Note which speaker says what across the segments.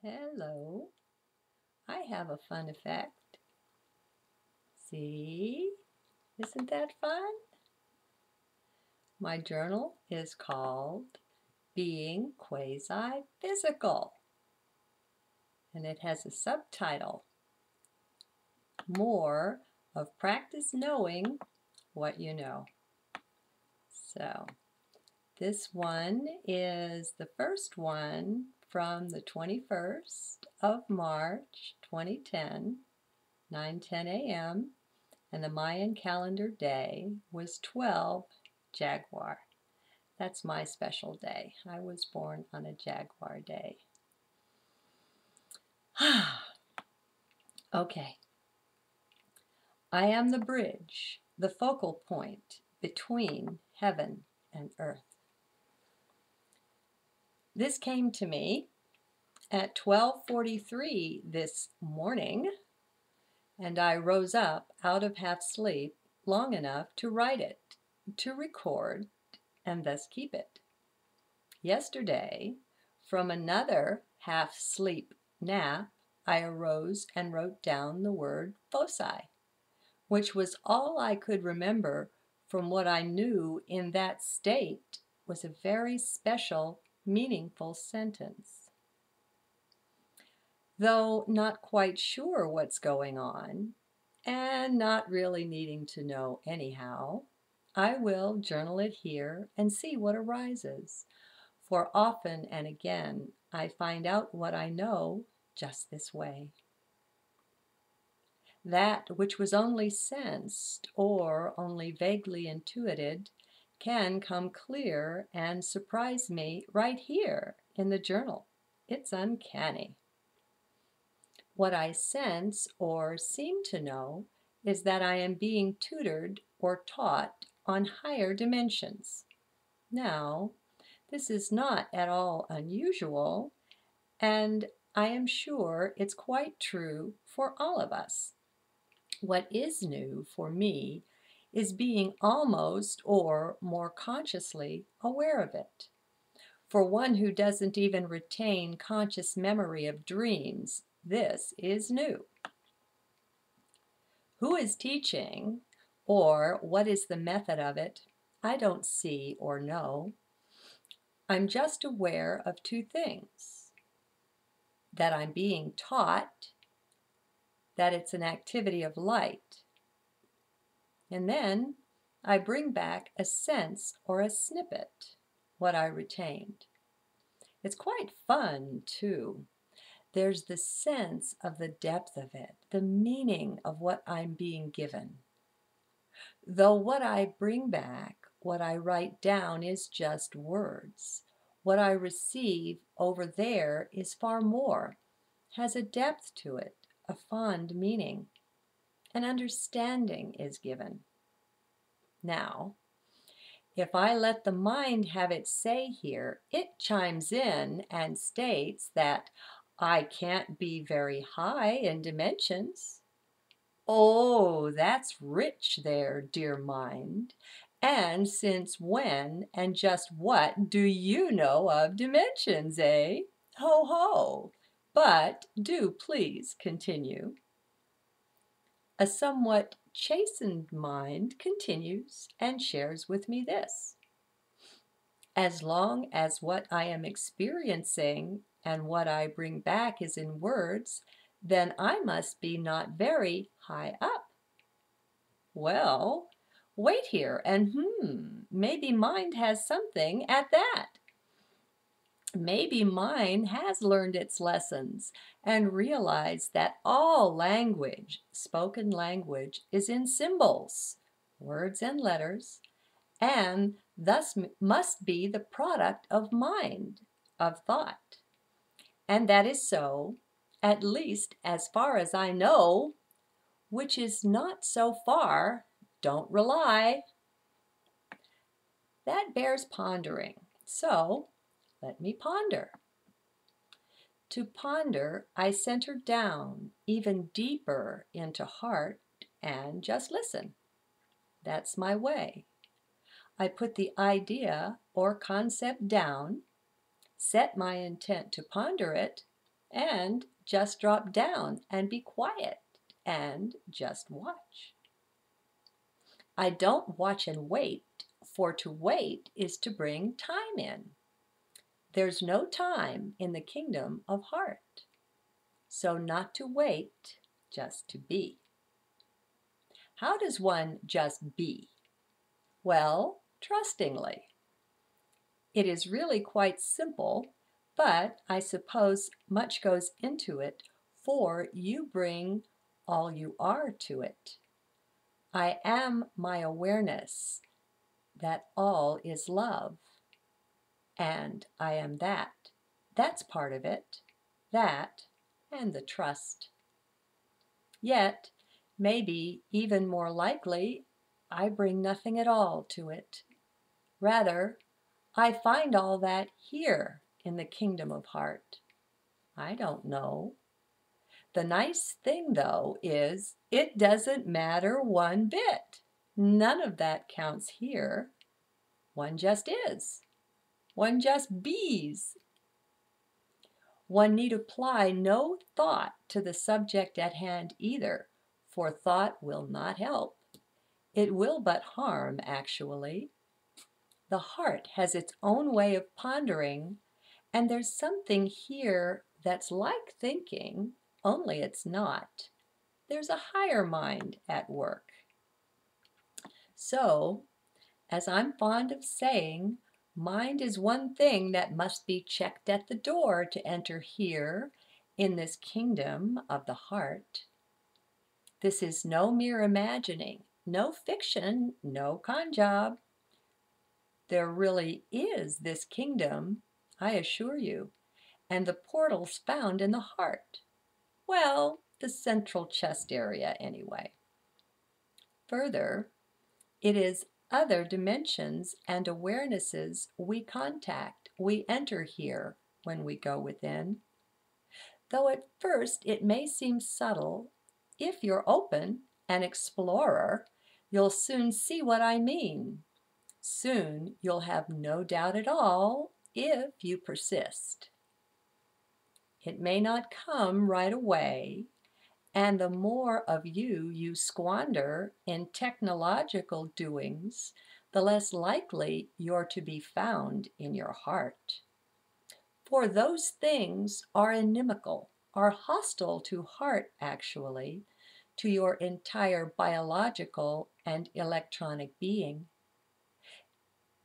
Speaker 1: Hello, I have a fun effect. See? Isn't that fun? My journal is called Being Quasi-Physical, and it has a subtitle, More of Practice Knowing What You Know. So, this one is the first one from the 21st of March, 2010, 9:10 a.m., and the Mayan calendar day was 12 Jaguar. That's my special day. I was born on a Jaguar day. Okay. I am the bridge, the focal point between heaven and earth. This came to me at 12:43 this morning, and I rose up out of half sleep long enough to write it, to record, and thus keep it. Yesterday, from another half-sleep nap, I arose and wrote down the word foci, which was all I could remember from what I knew in that state was a very special, meaningful sentence. Though not quite sure what's going on, and not really needing to know anyhow, I will journal it here and see what arises. For often and again, I find out what I know just this way. That which was only sensed or only vaguely intuited can come clear and surprise me right here in the journal. It's uncanny. What I sense or seem to know is that I am being tutored or taught on higher dimensions. Now, this is not at all unusual, and I am sure it's quite true for all of us. What is new for me is being almost or more consciously aware of it. For one who doesn't even retain conscious memory of dreams, this is new. Who is teaching, or what is the method of it, I don't see or know. I'm just aware of two things: that I'm being taught, that it's an activity of light, and then I bring back a sense or a snippet, what I retained. It's quite fun, too. There's the sense of the depth of it, the meaning of what I'm being given. Though what I bring back, what I write down is just words. What I receive over there is far more, has a depth to it, a fond meaning. An understanding is given. Now, if I let the mind have its say here, it chimes in and states that I can't be very high in dimensions. Oh, that's rich there, dear mind. And since when and just what do you know of dimensions, eh? Ho, ho. But do please continue. A somewhat chastened mind continues and shares with me this: as long as what I am experiencing and what I bring back is in words, then I must be not very high up. Well, wait here and maybe mind has something at that. Maybe mine has learned its lessons and realized that all language, spoken language, is in symbols, words and letters, and thus must be the product of mind, of thought. And that is so, at least as far as I know, which is not so far. Don't rely. That bears pondering. So, let me ponder. To ponder, I center down even deeper into heart and just listen. That's my way. I put the idea or concept down, set my intent to ponder it, and just drop down and be quiet and just watch. I don't watch and wait, for to wait is to bring time in. There's no time in the kingdom of heart. So not to wait, just to be. How does one just be? Well, trustingly. It is really quite simple, but I suppose much goes into it, for you bring all you are to it. I am my awareness that all is love, and I am that. That's part of it, that and the trust. Yet, maybe even more likely, I bring nothing at all to it. Rather, I find all that here in the kingdom of heart. I don't know. The nice thing, though, is it doesn't matter one bit. None of that counts here. One just is. One just bees. One need apply no thought to the subject at hand either, for thought will not help. It will but harm, actually. The heart has its own way of pondering, and there's something here that's like thinking, only it's not. There's a higher mind at work. So, as I'm fond of saying, mind is one thing that must be checked at the door to enter here in this kingdom of the heart. This is no mere imagining, no fiction, no con job. There really is this kingdom, I assure you, and the portal's found in the heart. Well, the central chest area anyway. Further, it is other dimensions and awarenesses we contact, we enter here when we go within. Though at first it may seem subtle, if you're open, an explorer, you'll soon see what I mean. Soon you'll have no doubt at all if you persist. It may not come right away, and the more of you squander in technological doings, the less likely you're to be found in your heart. For those things are inimical, are hostile to heart actually, to your entire biological and electronic being.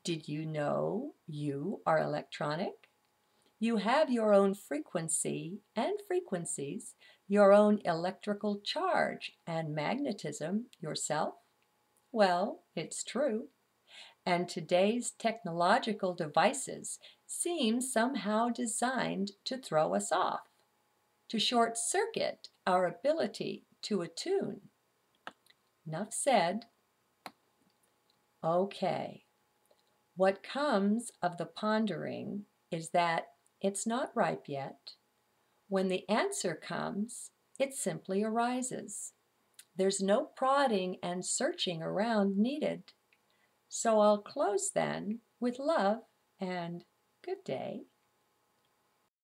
Speaker 1: Did you know you are electronic? You have your own frequency and frequencies, your own electrical charge and magnetism yourself? Well, it's true. And today's technological devices seem somehow designed to throw us off, to short circuit our ability to attune. Enough said. Okay. What comes of the pondering is that it's not ripe yet. When the answer comes, it simply arises. There's no prodding and searching around needed. So I'll close then with love and good day.